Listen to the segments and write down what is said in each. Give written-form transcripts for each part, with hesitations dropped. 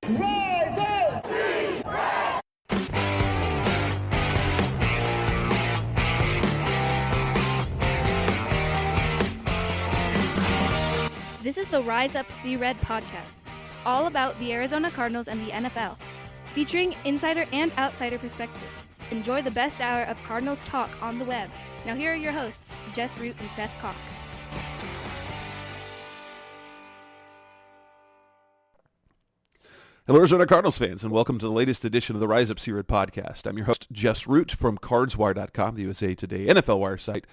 Rise up! This is the Rise Up See Red podcast, all about the Arizona Cardinals and the NFL, featuring insider and outsider perspectives. Enjoy the best hour of Cardinals talk on the web. Now here are your hosts, Jess Root and Seth Cox. Hello, Arizona Cardinals fans, and welcome to the latest edition of the Rise Up See Red podcast. I'm your host, Jess Root from CardsWire.com, the USA Today NFL Wire site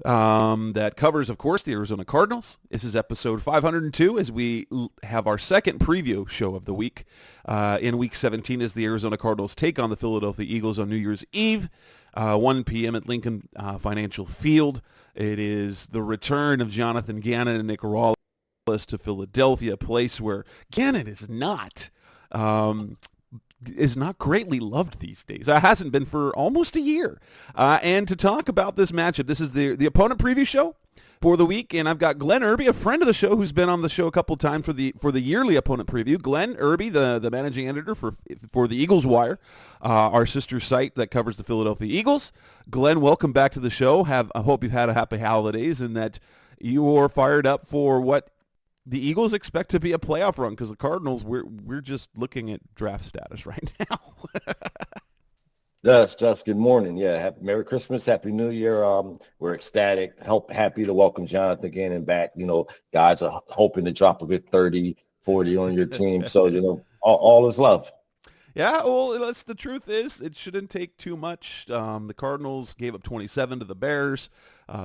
that covers, of course, the Arizona Cardinals. This is episode 502 as we have our second preview show of the week. In Week 17 as the Arizona Cardinals take on the Philadelphia Eagles on New Year's Eve, 1 p.m. at Lincoln Financial Field. It is the return of Jonathan Gannon and Nick Rawlins to Philadelphia, a place where Gannon is not greatly loved these days. It hasn't been for almost a year. And to talk about this matchup, this is the opponent preview show for the week, and I've got Glenn Erby, a friend of the show who's been on the show a couple times for the yearly opponent preview. Glenn Erby, the managing editor for the Eagles Wire, our sister site that covers the Philadelphia Eagles. Glenn, welcome back to the show. I hope you've had a happy holidays and that you are fired up for what the Eagles expect to be a playoff run, because the Cardinals, we're just looking at draft status right now. Jess, good morning. Yeah, Merry Christmas, Happy New Year. We're ecstatic, happy to welcome Jonathan Gannon back. You know, guys are hoping to drop a good 30, 40 on your team. So, you know, all is love. Yeah, well, the truth is it shouldn't take too much. The Cardinals gave up 27 to the Bears,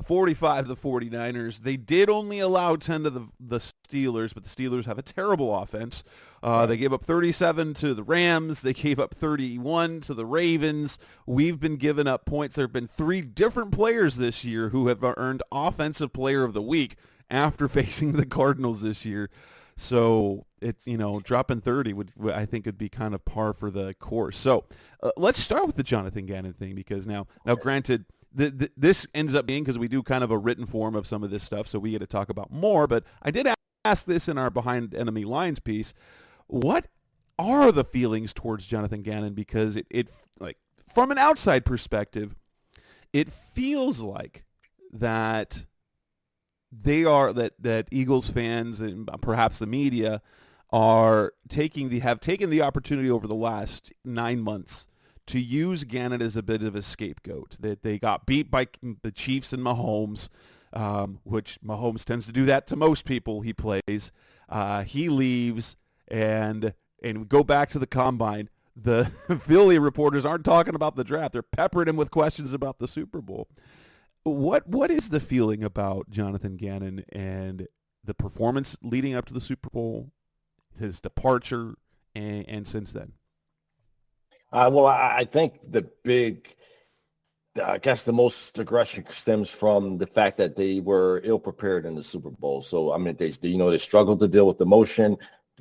45 to the 49ers. They did only allow 10 to the Steelers, but the Steelers have a terrible offense. They gave up 37 to the Rams. They gave up 31 to the Ravens. We've been giving up points. There have been 3 different players this year who have earned Offensive Player of the Week after facing the Cardinals this year. So it's, dropping 30 I think would be kind of par for the course. So let's start with the Jonathan Gannon thing, because now granted, this ends up being, because we do kind of a written form of some of this stuff, so we get to talk about more. But I did ask this in our Behind Enemy Lines piece. What are the feelings towards Jonathan Gannon? Because it like, from an outside perspective, it feels like that that Eagles fans and perhaps the media have taken the opportunity over the last 9 months to use Gannon as a bit of a scapegoat. That they got beat by the Chiefs and Mahomes, which Mahomes tends to do that to most people he plays. He leaves and go back to the combine. The Philly reporters aren't talking about the draft. They're peppering him with questions about the Super Bowl. What is the feeling about Jonathan Gannon and the performance leading up to the Super Bowl, his departure, and since then? Well, I think the most aggression stems from the fact that they were ill-prepared in the Super Bowl. So, I mean, they struggled to deal with emotion.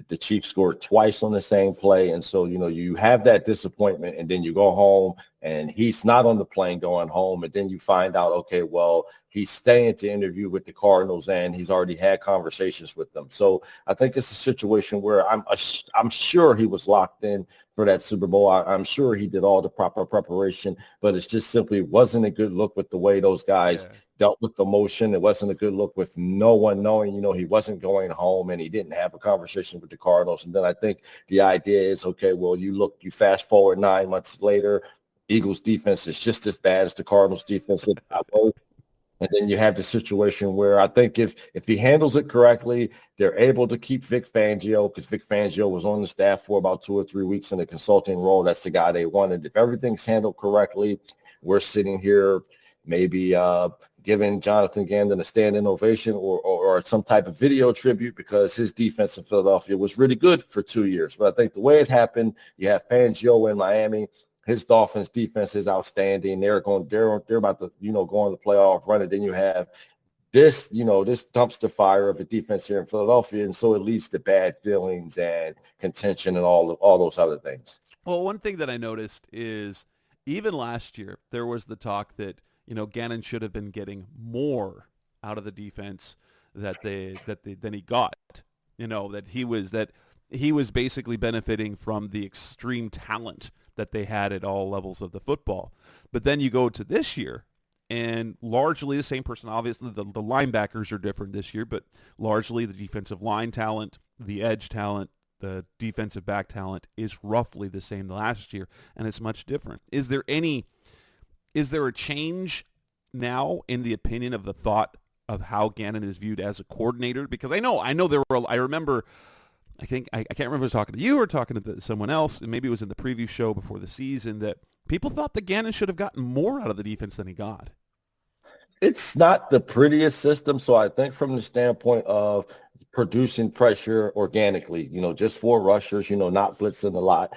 The Chiefs scored twice on the same play. And so, you have that disappointment, and then you go home and he's not on the plane going home. And then you find out, okay, well, he's staying to interview with the Cardinals and he's already had conversations with them. So I think it's a situation where I'm sure he was locked in for that Super Bowl. I'm sure he did all the proper preparation, but it just simply wasn't a good look with the way those guys dealt with the motion. It wasn't a good look with no one knowing, he wasn't going home and he didn't have a conversation with the Cardinals. And then I think the idea is, okay, well, you fast forward 9 months later, Eagles defense is just as bad as the Cardinals defense. And then you have the situation where I think if he handles it correctly, they're able to keep Vic Fangio, because Vic Fangio was on the staff for about 2 or 3 weeks in a consulting role. That's the guy they wanted. If everything's handled correctly, we're sitting here maybe giving Jonathan Gannon a standing ovation or some type of video tribute, because his defense in Philadelphia was really good for 2 years. But I think the way it happened, you have Fangio in Miami. His Dolphins defense is outstanding. They're about to, go on the playoff run. And then you have this dumpster fire of a defense here in Philadelphia. And so it leads to bad feelings and contention and all those other things. Well, one thing that I noticed is even last year, there was the talk that, Gannon should have been getting more out of the defense than he got. That he was basically benefiting from the extreme talent that they had at all levels of the football. But then you go to this year, and largely the same person. Obviously, the linebackers are different this year, but largely the defensive line talent, the edge talent, the defensive back talent is roughly the same last year, and it's much different. Is there a change now in the opinion of the thought of how Gannon is viewed as a coordinator? Because I know there were, I remember, I can't remember if I was talking to you or talking to someone else, and maybe it was in the preview show before the season, that people thought that Gannon should have gotten more out of the defense than he got. It's not the prettiest system, so I think from the standpoint of producing pressure organically, just for rushers, not blitzing a lot,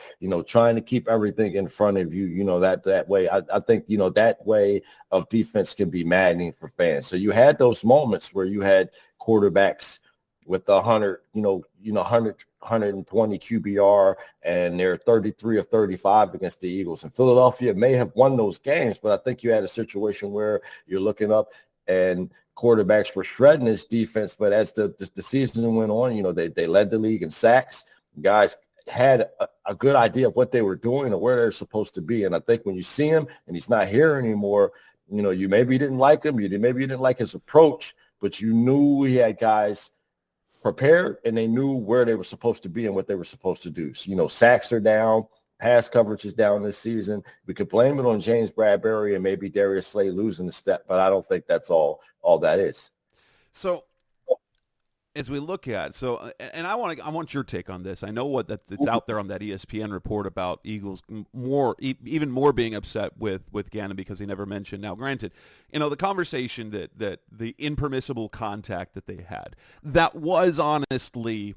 trying to keep everything in front of you, that way. I think, that way of defense can be maddening for fans. So you had those moments where you had quarterbacks with 120 QBR, and they're 33 or 35 against the Eagles. And Philadelphia may have won those games, but I think you had a situation where you're looking up and quarterbacks were shredding this defense. But as the season went on, they led the league in sacks. Guys had a good idea of what they were doing or where they're supposed to be. And I think when you see him and he's not here anymore, you maybe didn't like him. Maybe you didn't like his approach, but you knew he had guys prepared and they knew where they were supposed to be and what they were supposed to do. So, sacks are down, pass coverage is down this season. We could blame it on James Bradbury and maybe Darius Slay losing the step, but I don't think that's all that is. So as we look at, and I want your take on this. I know it's out there on that ESPN report about Eagles even more being upset with Gannon because he never mentioned. Now, granted, the conversation that the impermissible contact that they had, that was honestly,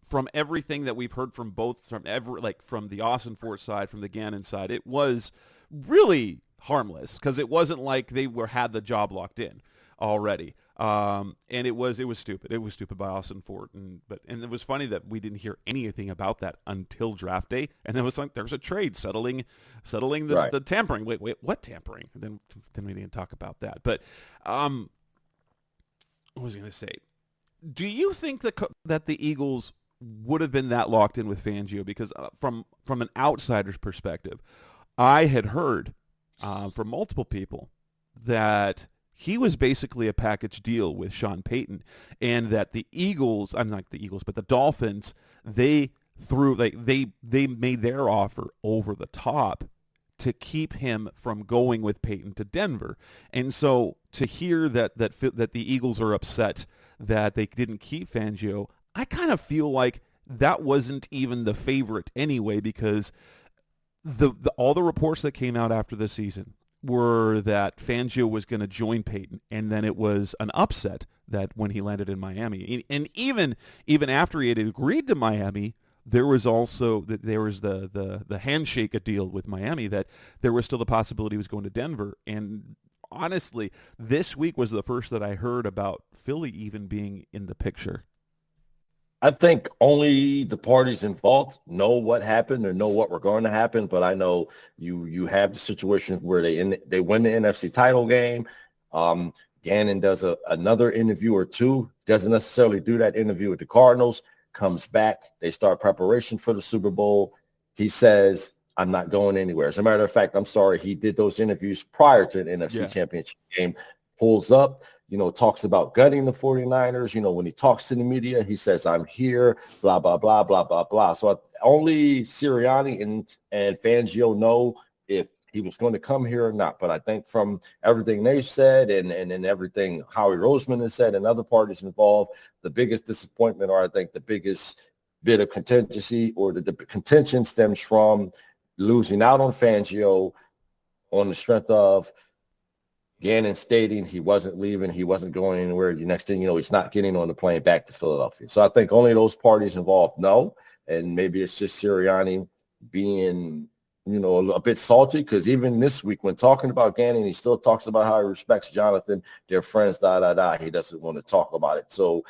from everything that we've heard from both, from the Austin Fort side, from the Gannon side, it was really harmless because it wasn't like they had the job locked in already. And it was stupid. It was stupid by Austin Fort, and it was funny that we didn't hear anything about that until draft day, and it was like there's a trade settling the tampering. Wait, what tampering? And then we didn't talk about that. But what was I going to say? Do you think that the Eagles would have been that locked in with Fangio? Because from an outsider's perspective, I had heard from multiple people that he was basically a package deal with Sean Payton, and that the Eagles, I'm not the Eagles, but the Dolphins, they made their offer over the top to keep him from going with Payton to Denver. And so to hear that the Eagles are upset that they didn't keep Fangio, I kind of feel like that wasn't even the favorite anyway, because all the reports that came out after the season were that Fangio was going to join Payton, and then it was an upset that when he landed in Miami. And even after he had agreed to Miami, there was also the handshake deal with Miami, that there was still the possibility he was going to Denver. And honestly, this week was the first that I heard about Philly even being in the picture. I think only the parties involved know what happened or know what were going to happen. But I know you have the situations where they win the NFC title game. Gannon does another interview or two, doesn't necessarily do that interview with the Cardinals, comes back. They start preparation for the Super Bowl. He says, I'm not going anywhere. As a matter of fact, I'm sorry, he did those interviews prior to the NFC Championship game, pulls up, talks about gutting the 49ers. When he talks to the media, he says, I'm here, blah, blah, blah, blah, blah, blah. So only Sirianni and Fangio know if he was going to come here or not. But I think from everything they've said and everything Howie Roseman has said and other parties involved, the biggest disappointment, or I think the biggest bit of contingency or the contention, stems from losing out on Fangio on the strength of Gannon stating he wasn't leaving, he wasn't going anywhere. The next thing you know, he's not getting on the plane back to Philadelphia. So I think only those parties involved know, and maybe it's just Sirianni being, a bit salty, because even this week when talking about Gannon, he still talks about how he respects Jonathan, their friends, He doesn't want to talk about it. So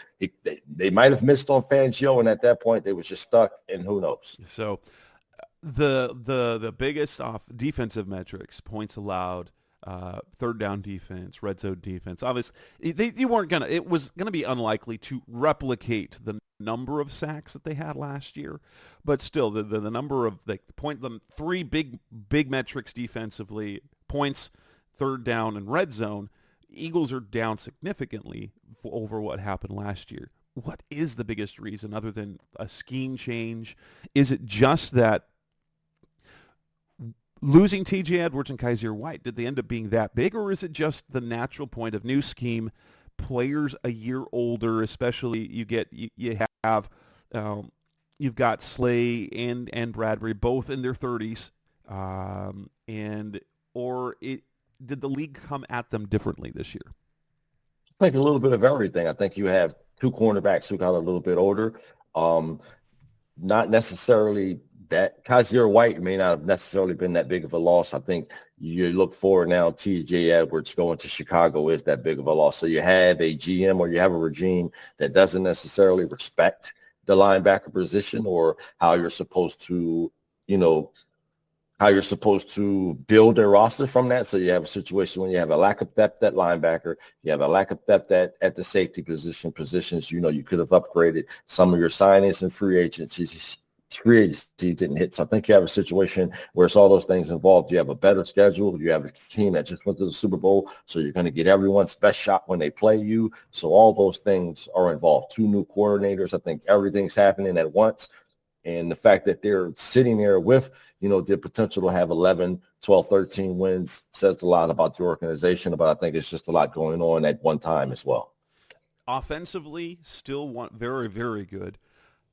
they might have missed on Fangio, and at that point they were just stuck, and who knows. So the biggest off defensive metrics, points allowed, third down defense, red zone defense. Obviously, it was gonna be unlikely to replicate the number of sacks that they had last year, but still the number of the three big metrics defensively, points, third down, and red zone. Eagles are down significantly over what happened last year. What is the biggest reason other than a scheme change? Is it just that losing T.J. Edwards and Kaiser White, did they end up being that big, or is it just the natural point of new scheme, players a year older, especially you've got Slay and Bradbury both in their 30s, did the league come at them differently this year? I think a little bit of everything. I think you have two cornerbacks who got a little bit older. Not necessarily that Kaiser White may not have necessarily been that big of a loss. I think you look forward now, T.J. Edwards going to Chicago is that big of a loss. So you have a GM or you have a regime that doesn't necessarily respect the linebacker position or how you're supposed to, build a roster from that. So you have a situation when you have a lack of depth at linebacker, you have a lack of depth at the safety positions. You could have upgraded some of your signings and free agency didn't hit. So I think you have a situation where it's all those things involved. You have a better schedule. You have a team that just went to the Super Bowl. So you're going to get everyone's best shot when they play you. So all those things are involved. Two new coordinators. I think everything's happening at once. And the fact that they're sitting there with, the potential to have 11, 12, 13 wins says a lot about the organization. But I think it's just a lot going on at one time as well. Offensively, still very, very good.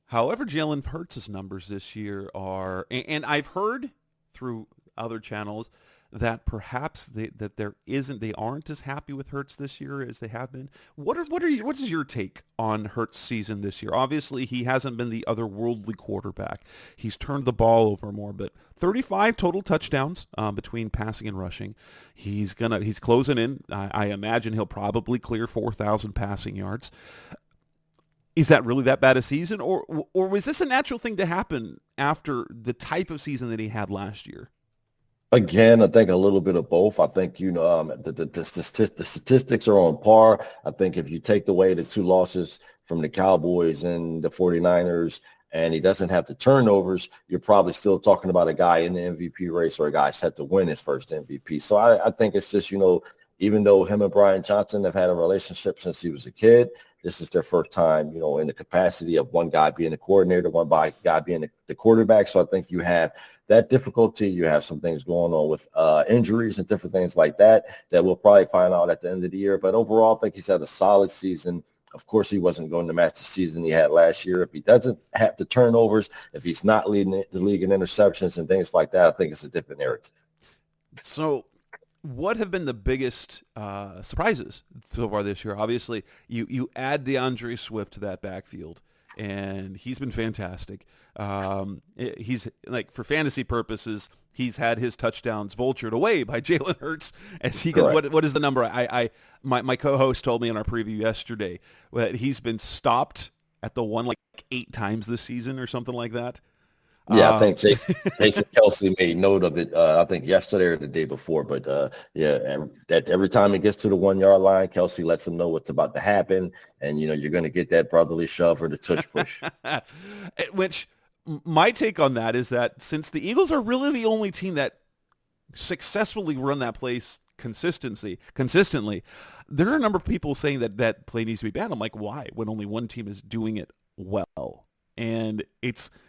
However, Jalen Hurts' numbers this year are, and I've heard through other channels that perhaps they aren't as happy with Hurts this year as they have been. What is your take on Hurts' season this year? Obviously, he hasn't been the otherworldly quarterback. He's turned the ball over more, but 35 total touchdowns between passing and rushing. He's closing in. I imagine he'll probably clear 4,000 passing yards. Is that really that bad a season, or was this a natural thing to happen after the type of season that he had last year? Again, I think a little bit of both. I think, the statistics are on par. I think if you take away the two losses from the Cowboys and the 49ers and he doesn't have the turnovers, you're probably still talking about a guy in the MVP race or a guy set to win his first MVP. So I think it's just, even though him and Brian Johnson have had a relationship since he was a kid, this is their first time, in the capacity of one guy being the coordinator, one guy being the quarterback. So I think you have that difficulty. You have some things going on with injuries and different things like that we'll probably find out at the end of the year. But overall, I think he's had a solid season. Of course, he wasn't going to match the season he had last year. If he doesn't have the turnovers, if he's not leading the league in interceptions and things like that, I think it's a different narrative. So what have been the biggest surprises so far this year? Obviously, you add DeAndre Swift to that backfield, and he's been fantastic. He's for fantasy purposes, he's had his touchdowns vultured away by Jalen Hurts. As he what is the number? My co-host told me in our preview yesterday that he's been stopped at the one 8 times this season or something like that. Yeah, I think Jason Kelce made note of it, I think yesterday or the day before. But, and that every time he gets to the 1-yard line, Kelce lets him know what's about to happen. And, you're going to get that brotherly shove or the tush push. Which my take on that is that since the Eagles are really the only team that successfully run that place consistently, there are a number of people saying that play needs to be banned. I'm like, why? When only one team is doing it well. And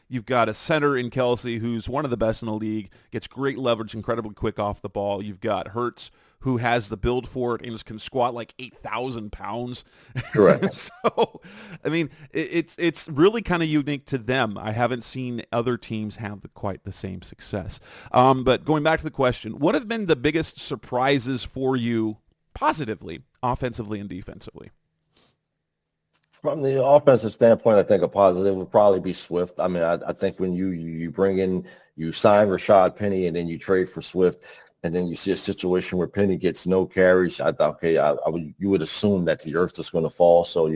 you've got a center in Kelce who's one of the best in the league, gets great leverage, incredibly quick off the ball. You've got Hurts who has the build for it and just can squat 8,000 pounds. Correct. So, I mean, it's really kind of unique to them. I haven't seen other teams have quite the same success. But going back to the question, what have been the biggest surprises for you positively, offensively and defensively? From the offensive standpoint, I think a positive would probably be Swift. I mean, I think when you sign Rashad Penny and then you trade for Swift, and then you see a situation where Penny gets no carries, I thought, you would assume that the earth is going to fall. So,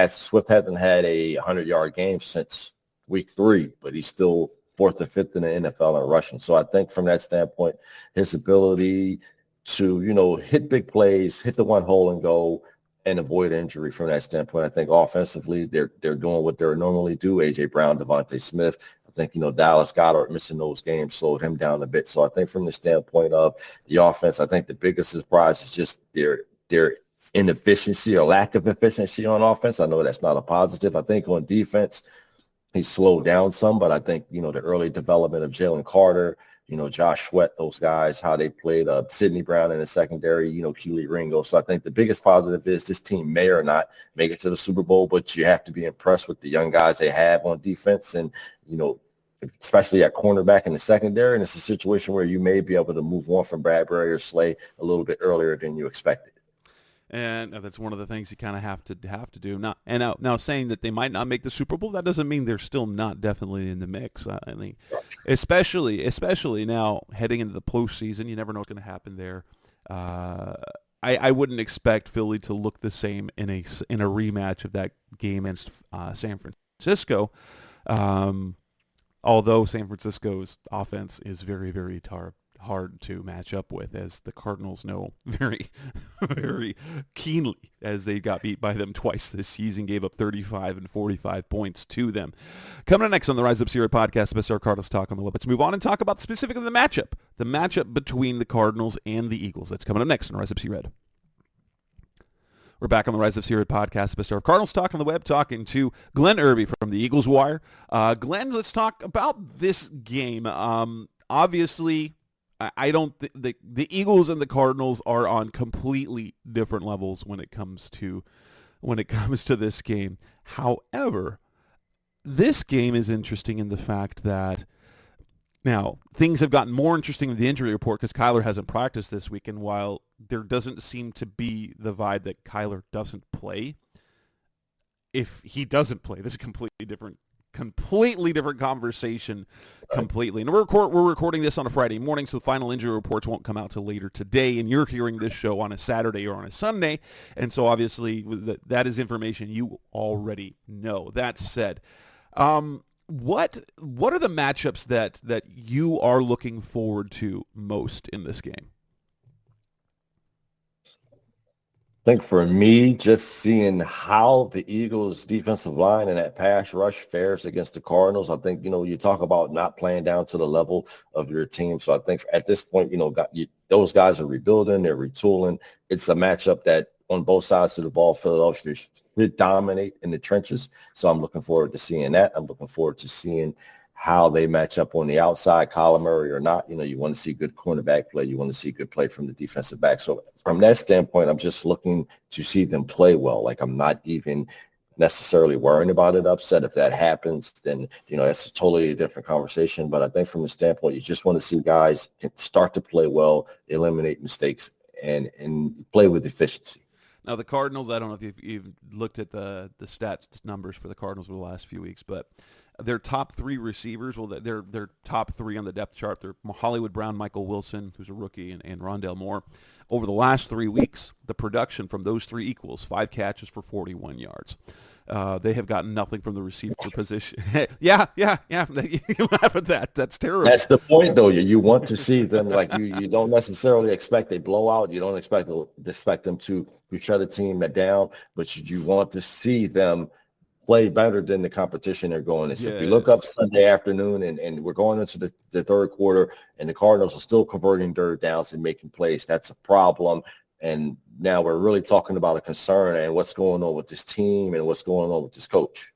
Swift hasn't had a 100-yard game since week 3, but he's still 4th or 5th in the NFL in rushing. So I think from that standpoint, his ability to, hit big plays, hit the one hole and go and avoid injury from that standpoint. I think offensively, they're doing what they normally do. A.J. Brown, Devontae Smith. I think, Dallas Goedert missing those games slowed him down a bit. So I think from the standpoint of the offense, I think the biggest surprise is just their inefficiency or lack of efficiency on offense. I know that's not a positive. I think on defense, he slowed down some, but I think, the early development of Jalen Carter, Josh Sweat, those guys, how they played Sidney Brown in the secondary, Keely Ringo. So I think the biggest positive is this team may or not make it to the Super Bowl, but you have to be impressed with the young guys they have on defense and, especially at cornerback in the secondary. And it's a situation where you may be able to move on from Bradbury or Slay a little bit earlier than you expected. And that's one of the things you kind of have to do. Now, saying that they might not make the Super Bowl, that doesn't mean they're still not definitely in the mix. I mean, especially now heading into the postseason, you never know what's going to happen there. I wouldn't expect Philly to look the same in a rematch of that game against San Francisco. Although San Francisco's offense is very, very hard to match up with, as the Cardinals know very, very keenly, as they got beat by them twice this season, gave up 35 and 45 points to them. Coming up next on the Rise Up Series podcast, the best Cardinals talk on the web. Let's move on and talk about specifically the matchup between the Cardinals and the Eagles. That's coming up next on Rise Up Series Red. We're back on the Rise of Series podcast, Mr. Cardinals Talk on the web, talking to Glenn Erby from the Eagles Wire. Glenn, let's talk about this game. Obviously, I don't think the Eagles and the Cardinals are on completely different levels when it comes to this game. However, this game is interesting in the fact that now things have gotten more interesting with the injury report because Kyler hasn't practiced this week, and while there doesn't seem to be the vibe that Kyler doesn't play, if he doesn't play, this is a completely different conversation completely. And we're recording this on a Friday morning, so the final injury reports won't come out till later today, and you're hearing this show on a Saturday or on a Sunday, and so obviously that is information you already know. That said, what are the matchups that you are looking forward to most in this game? I think for me, just seeing how the Eagles' defensive line and that pass rush fares against the Cardinals, I think, you talk about not playing down to the level of your team. So I think at this point, those guys are rebuilding, they're retooling. It's a matchup that on both sides of the ball, Philadelphia should dominate in the trenches. So I'm looking forward to seeing that. I'm looking forward to seeing how they match up on the outside, Kyler Murray or not. You want to see good cornerback play. You want to see good play from the defensive back. So from that standpoint, I'm just looking to see them play well. Like, I'm not even necessarily worrying about it upset. If that happens, then, that's a totally different conversation. But I think from the standpoint, you just want to see guys start to play well, eliminate mistakes, and play with efficiency. Now, the Cardinals, I don't know if you've looked at the stats numbers for the Cardinals over the last few weeks, but their top three receivers, they're top three on the depth chart. They're Hollywood Brown, Michael Wilson, who's a rookie, and Rondale Moore. Over the last 3 weeks, the production from those three equals 5 catches for 41 yards. They have gotten nothing from the receiver position. Yeah. You laugh at that. That's terrible. That's the point, though. You want to see them, like, you don't necessarily expect a blowout. You don't expect them to shut a team down, but you want to see them play better than the competition they're going to. Yes. If you look up Sunday afternoon and we're going into the third quarter and the Cardinals are still converting third downs and making plays, that's a problem. And now we're really talking about a concern and what's going on with this team and what's going on with this coach.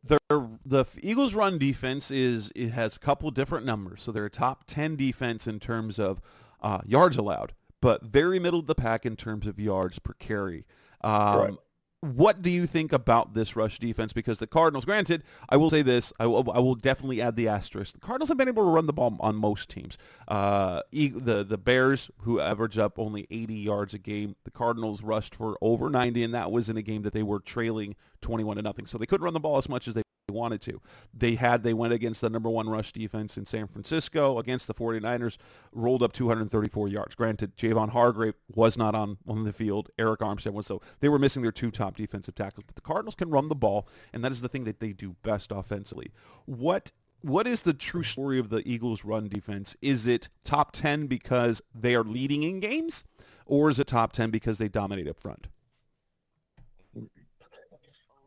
The Eagles' run defense it has a couple different numbers. So they're a top 10 defense in terms of yards allowed, but very middle of the pack in terms of yards per carry. Right. What do you think about this rush defense? Because the Cardinals, granted, I will say this, I will definitely add the asterisk. The Cardinals have been able to run the ball on most teams. The Bears, who average up only 80 yards a game, the Cardinals rushed for over 90, and that was in a game that they were trailing 21-0. So they couldn't run the ball as much as they wanted to. They went against the number one rush defense in San Francisco against the 49ers, rolled up 234 yards. Granted, Javon Hargrave was not on the field. Eric Armstead was, so they were missing their two top defensive tackles. But the Cardinals can run the ball, and that is the thing that they do best offensively. What what is the true story of the Eagles' run defense? Is it top 10 because they are leading in games, or is it top 10 because they dominate up front?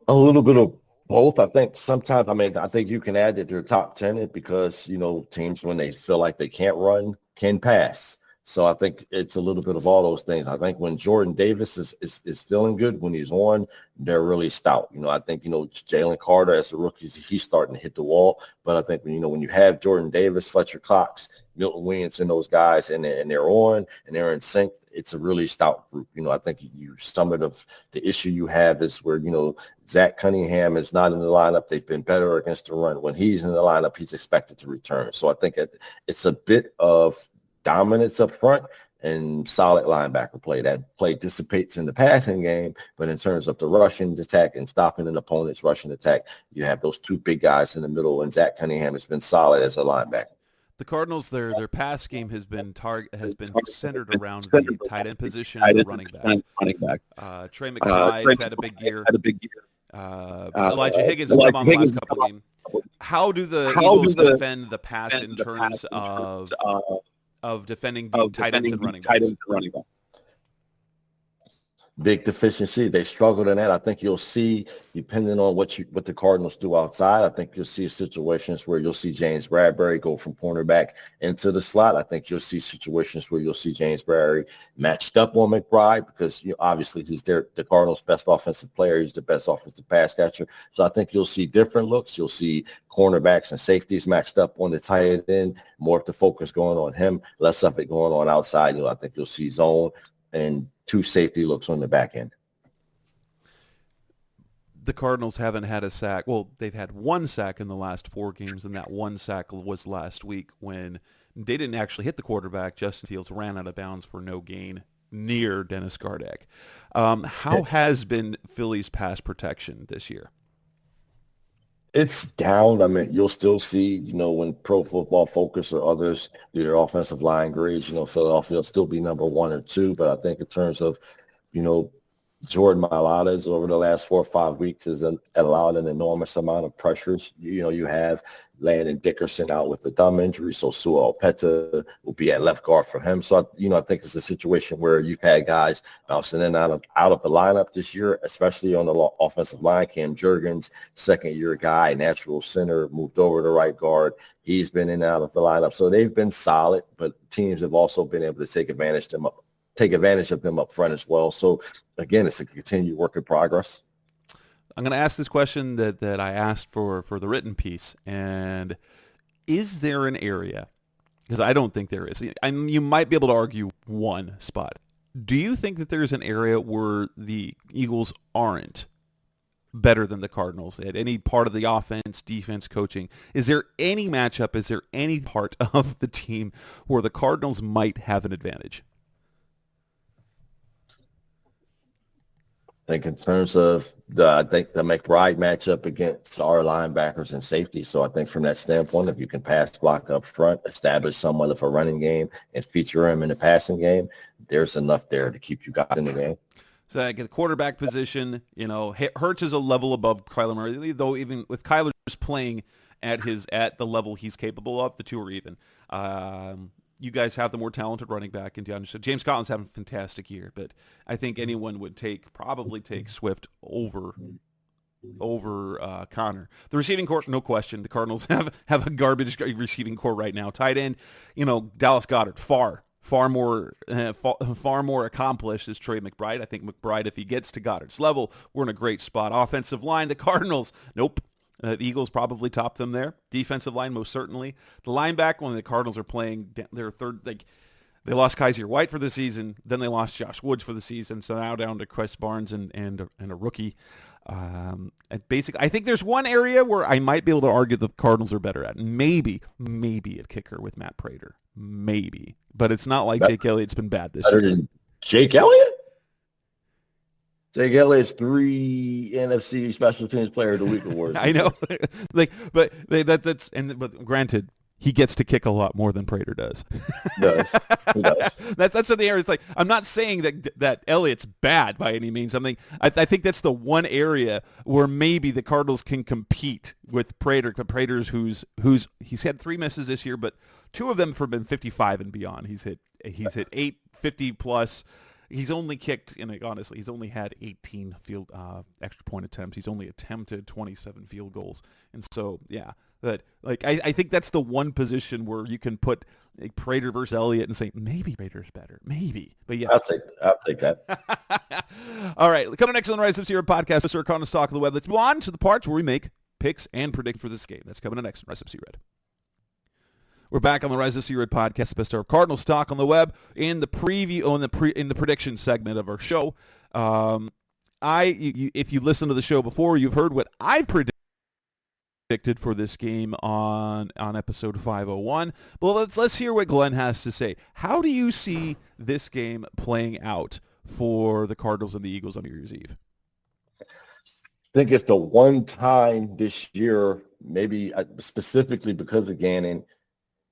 A little bit of both. I think sometimes, I think you can add that they're top 10 because, teams, when they feel like they can't run, can pass. So I think it's a little bit of all those things. I think when Jordan Davis is feeling good, when he's on, they're really stout. I think, Jalen Carter as a rookie, he's starting to hit the wall. But I think, when you have Jordan Davis, Fletcher Cox, Milton Williams, and those guys, and they're on and they're in sync, it's a really stout group. I think some of the issue you have is where, Zach Cunningham is not in the lineup. They've been better against the run. When he's in the lineup, he's expected to return. So I think it's a bit of dominance up front and solid linebacker play. That play dissipates in the passing game, but in terms of the rushing attack and stopping an opponent's rushing attack, you have those two big guys in the middle, and Zach Cunningham has been solid as a linebacker. The Cardinals, their pass game has been centered around the tight end position and the running back. Trey McBride's had a big year. Elijah Higgins has come on the last couple of games. How do the Eagles defend the pass in terms of defending the tight ends and running backs? Big deficiency. They struggled in that. I think you'll see, depending on what the Cardinals do outside, I think you'll see situations where you'll see James Bradbury go from cornerback into the slot. I think you'll see situations where you'll see James Bradbury matched up on McBride because obviously he's the Cardinals' best offensive player. He's the best offensive pass catcher. So I think you'll see different looks. You'll see cornerbacks and safeties matched up on the tight end, more of the focus going on him, less of it going on outside. I think you'll see zone and two safety looks on the back end. The Cardinals haven't had a sack. Well, they've had one sack in the last 4 games, and that one sack was last week when they didn't actually hit the quarterback. Justin Fields ran out of bounds for no gain near Dennis Gardeck. How has been Philly's pass protection this year? It's down. You'll still see, when Pro Football Focus or others do their offensive line grades, Philadelphia will still be number 1 or 2. But I think in terms of, Jordan Mailata's over the last 4 or 5 weeks has allowed an enormous amount of pressures. You have Landon Dickerson out with the thumb injury, so Sua Opeta will be at left guard for him. So, I think it's a situation where you've had guys bouncing in and out of the lineup this year, especially on the offensive line. Cam Jurgens, second-year guy, natural center, moved over to right guard. He's been in and out of the lineup. So they've been solid, but teams have also been able to take advantage of them up front as well. So, again, it's a continued work in progress. I'm going to ask this question that I asked for the written piece, and is there an area, because I don't think there is, you might be able to argue one spot. Do you think that there's an area where the Eagles aren't better than the Cardinals at any part of the offense, defense, coaching? Is there any matchup, is there any part of the team where the Cardinals might have an advantage? I think in terms of the McBride matchup against our linebackers and safety. So I think from that standpoint, if you can pass block up front, establish somewhat of a running game, and feature him in the passing game, there's enough there to keep you guys in the game. So I get the quarterback position. Hurts is a level above Kyler Murray, though even with Kyler's playing at the level he's capable of, the two are even. You guys have the more talented running back in DeAndre. So James Conner's having a fantastic year, but I think anyone would probably take Swift over Connor. The receiving core, no question. The Cardinals have a garbage receiving core right now. Tight end, Dallas Goedert, far more accomplished is Trey McBride. I think McBride, if he gets to Goddard's level, we're in a great spot. Offensive line, the Cardinals, nope. The Eagles probably top them there. Defensive line, most certainly. The linebacker, when the Cardinals are playing their third, they lost Kaiser White for the season, then they lost Josh Woods for the season, so now down to Chris Barnes and a rookie. And basically, I think there's one area where I might be able to argue the Cardinals are better at. Maybe at kicker with Matt Prater. Maybe. But it's not like Jake Elliott's been bad this year. Jake Elliott? Jake Elliott's 3 NFC Special Teams Player of the Week awards. I know, but granted, he gets to kick a lot more than Prater does. He does. He does. That's what the area is like. I'm not saying that Elliott's bad by any means. I think that's the one area where maybe the Cardinals can compete with Prater. Prater's he's had 3 misses this year, but 2 of them have been 55 and beyond. He's hit 850 plus. He's only kicked, and honestly, he's only had 18 field extra point attempts. He's only attempted 27 field goals, and so yeah. But I think that's the one position where you can put Prater versus Elliott and say maybe Prater's better, maybe. But yeah, I'll take that. All right, coming next on the Rise of Zero podcast, Mr. Cardinals Talk of the Web. Let's move on to the parts where we make picks and predict for this game. That's coming up next on Rise of Red. We're back on the Rise of Red podcast, the best hour of Cardinals Talk on the Web, in the preview in the prediction segment of our show. If you listened to the show before, you've heard what I predicted for this game on episode 501. But let's hear what Glenn has to say. How do you see this game playing out for the Cardinals and the Eagles on New Year's Eve? I think it's the one time this year, maybe specifically because of Gannon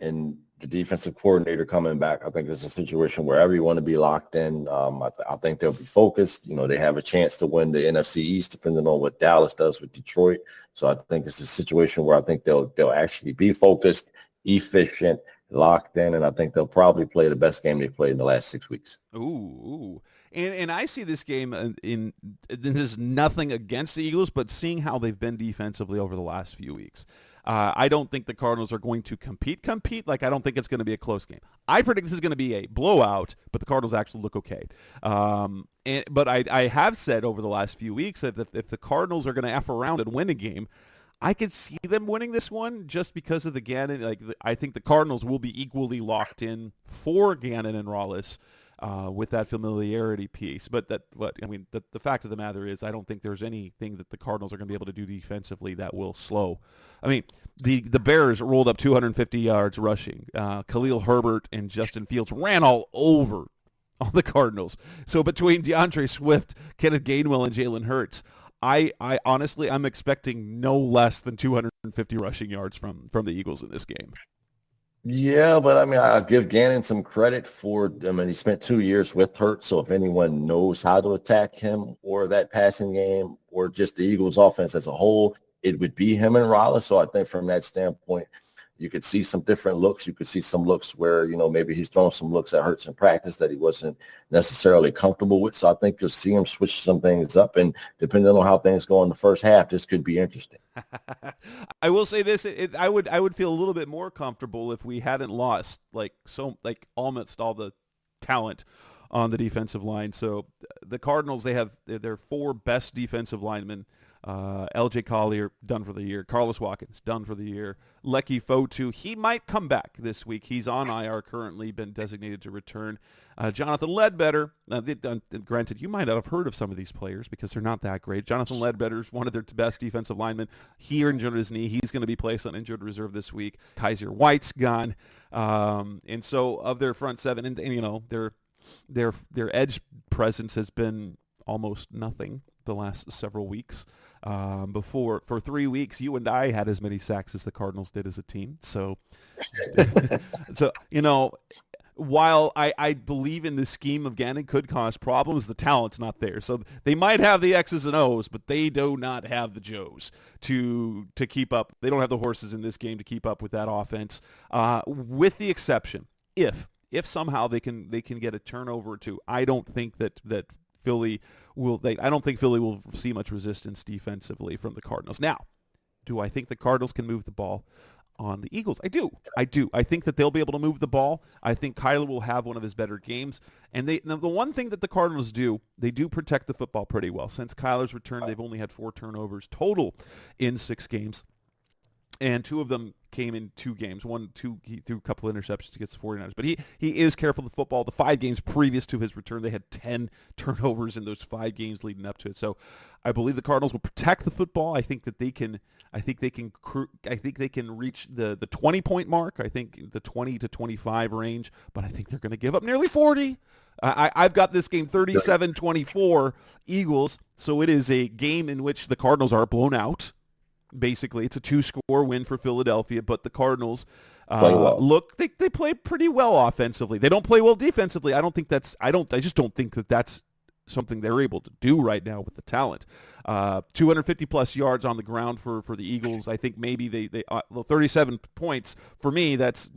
and the defensive coordinator coming back. I think it's a situation where everyone will be locked in. I think they'll be focused. They have a chance to win the NFC East, depending on what Dallas does with Detroit. So I think it's a situation where I think they'll actually be focused, efficient, locked in, and I think they'll probably play the best game they've played in the last 6 weeks. Ooh. And I see this game in this is nothing against the Eagles, but seeing how they've been defensively over the last few weeks. I don't think the Cardinals are going to compete. I don't think it's going to be a close game. I predict this is going to be a blowout, but the Cardinals actually look okay. But I have said over the last few weeks that if the Cardinals are going to F around and win a game, I could see them winning this one just because of the Gannon. I think the Cardinals will be equally locked in for Gannon and Rollis. With that familiarity piece. But the fact of the matter is I don't think there's anything that the Cardinals are going to be able to do defensively that will slow. I mean, the Bears rolled up 250 yards rushing. Khalil Herbert and Justin Fields ran all over on the Cardinals. So between DeAndre Swift, Kenneth Gainwell, and Jalen Hurts, I honestly, I'm expecting no less than 250 rushing yards from the Eagles in this game. Yeah, but I give Gannon some credit for, he spent 2 years with Hurts, so if anyone knows how to attack him or that passing game or just the Eagles offense as a whole, it would be him and Rollis. So I think from that standpoint, you could see some different looks. You could see some looks where, maybe he's throwing some looks at Hurts in practice that he wasn't necessarily comfortable with. So I think you'll see him switch some things up, and depending on how things go in the first half, this could be interesting. I will say this: I would feel a little bit more comfortable if we hadn't lost almost all the talent on the defensive line. So the Cardinals, they have their 4 best defensive linemen. L.J. Collier, done for the year. Carlos Watkins, done for the year. Lecky Fotu, he might come back this week. He's on IR currently, been designated to return. Jonathan Ledbetter, granted, you might have heard of some of these players because they're not that great. Jonathan Ledbetter is one of their best defensive linemen. He injured his knee. He's going to be placed on injured reserve this week. Kaiser White's gone. And so of their front 7, and their edge presence has been almost nothing the last several weeks. For 3 weeks, you and I had as many sacks as the Cardinals did as a team. So, while I believe in the scheme of Gannon could cause problems, the talent's not there. So they might have the X's and O's, but they do not have the Joes to keep up. They don't have the horses in this game to keep up with that offense. With the exception, if somehow they can get a turnover or two, I don't think that Philly I don't think Philly will see much resistance defensively from the Cardinals. Now, do I think the Cardinals can move the ball on the Eagles? I do. I think that they'll be able to move the ball. I think Kyler will have one of his better games. And the one thing that the Cardinals do, they do protect the football pretty well. Since Kyler's return, they've only had 4 turnovers total in 6 games. And 2 of them came in 2 games. He threw a couple of interceptions against the 49ers. But he is careful with the football. The 5 games previous to his return, they had 10 turnovers in those 5 games leading up to it. So I believe the Cardinals will protect the football. I think they can reach the 20-point mark. I think the 20 to 25 range. But I think they're going to give up nearly 40. I've got this game 37-24 Eagles. So it is a game in which the Cardinals are blown out. basically. It's a 2-score win for Philadelphia, but the Cardinals Play well. look, they play pretty well offensively. They don't play well defensively. I just don't think that that's something they're able to do right now with the talent. 250 plus yards on the ground for the Eagles. I think maybe they 37 points for me. That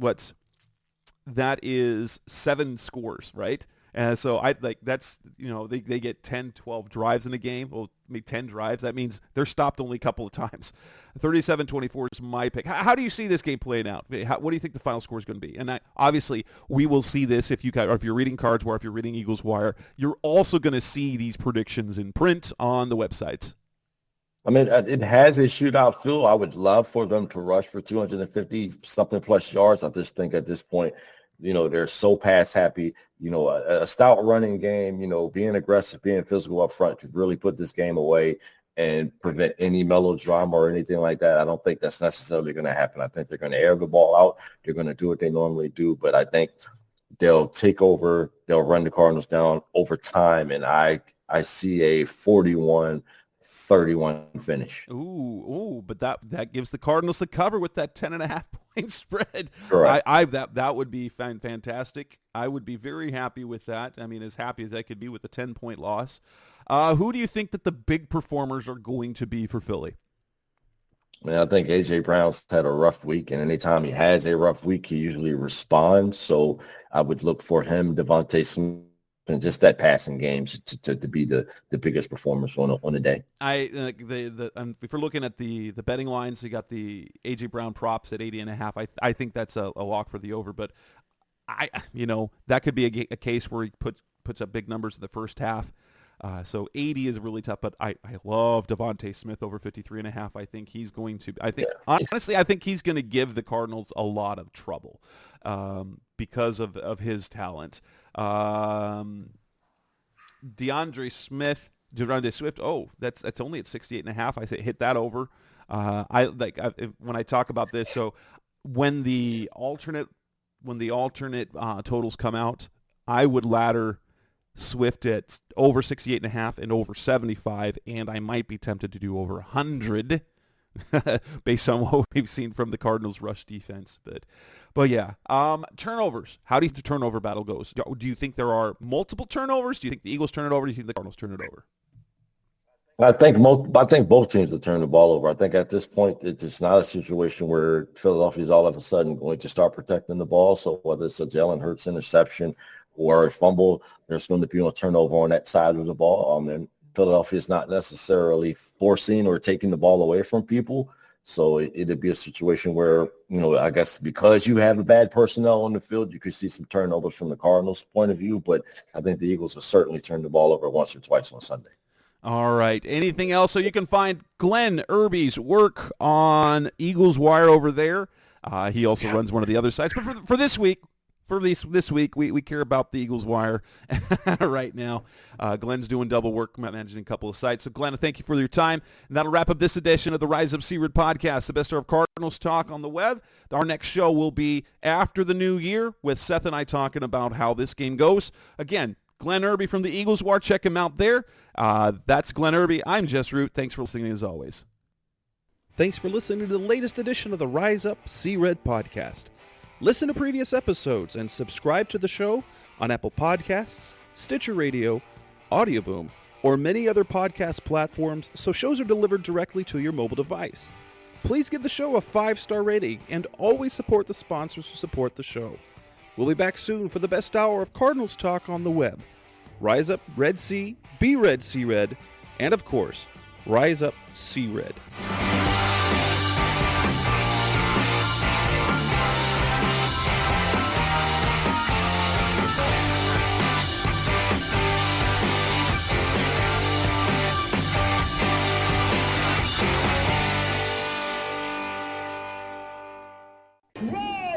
is 7 scores, right? And so that's, they get 10, 12 drives in the game. Well, maybe 10 drives. That means they're stopped only a couple of times. 37-24 is my pick. How do you see this game playing out? What do you think the final score is going to be? And obviously, we will see this if you're reading Cards Wire, if you're reading Eagles Wire. You're also going to see these predictions in print on the websites. I mean, it has a shootout feel. I would love for them to rush for 250-something plus yards. I just think at this point, they're so pass happy. A stout running game, being aggressive, being physical up front could really put this game away and prevent any melodrama or anything like that. I don't think that's necessarily going to happen. I think they're going to air the ball out. They're going to do what they normally do, but I think they'll take over. They'll run the Cardinals down over time, and I see a 41-31 finish. Ooh, but that gives the Cardinals the cover with that 10.5-point spread. Correct. That would be fantastic. I would be very happy with that. I mean, as happy as I could be with the 10-point loss. Who do you think that the big performers are going to be for Philly? I mean, I think A.J. Brown's had a rough week, and anytime he has a rough week, he usually responds. So I would look for him, Devontae Smith, and just that passing game to be the biggest performance on the day. If we're looking at the betting lines, you got the A.J. Brown props at 80.5. I think that's a lock for the over, but that could be a case where he puts up big numbers in the first half. So 80 is really tough, but I love Devontae Smith over 53.5. I think he's going to. Honestly, I think he's going to give the Cardinals a lot of trouble because of his talent. DeAndre Swift. Oh, that's only at 68.5. I say hit that over. When I talk about this. So when the alternate totals come out, I would ladder Swift at over 68.5 and over 75, and I might be tempted to do over 100 based on what we've seen from the Cardinals' rush defense. But yeah, turnovers. How do you think the turnover battle goes? Do you think there are multiple turnovers? Do you think the Eagles turn it over? Do you think the Cardinals turn it over? I think both teams will turn the ball over. I think at this point, it's not a situation where Philadelphia is all of a sudden going to start protecting the ball. So whether it's a Jalen Hurts interception or a fumble, there's going to be a turnover on that side of the ball. And Philadelphia is not necessarily forcing or taking the ball away from people. So it'd be a situation where, I guess because you have a bad personnel on the field, you could see some turnovers from the Cardinals' point of view. But I think the Eagles will certainly turn the ball over once or twice on Sunday. All right. Anything else? So you can find Glenn Erby's work on Eagles Wire over there. He also runs one of the other sites. But for this week, we care about the Eagles Wire right now. Glenn's doing double work, managing a couple of sites. So, Glenn, thank you for your time. And that'll wrap up this edition of the Rise Up C-Red podcast, the best of Cardinals talk on the web. Our next show will be after the new year with Seth and I talking about how this game goes. Again, Glenn Erby from the Eagles Wire. Check him out there. That's Glenn Erby. I'm Jess Root. Thanks for listening as always. Thanks for listening to the latest edition of the Rise Up C-Red podcast. Listen to previous episodes and subscribe to the show on Apple Podcasts, Stitcher Radio, Audioboom, or many other podcast platforms so shows are delivered directly to your mobile device. Please give the show a 5-star rating and always support the sponsors who support the show. We'll be back soon for the best hour of Cardinals talk on the web. Rise up, Red Sea, be Red Sea Red, and of course, Rise Up Sea Red. Roll!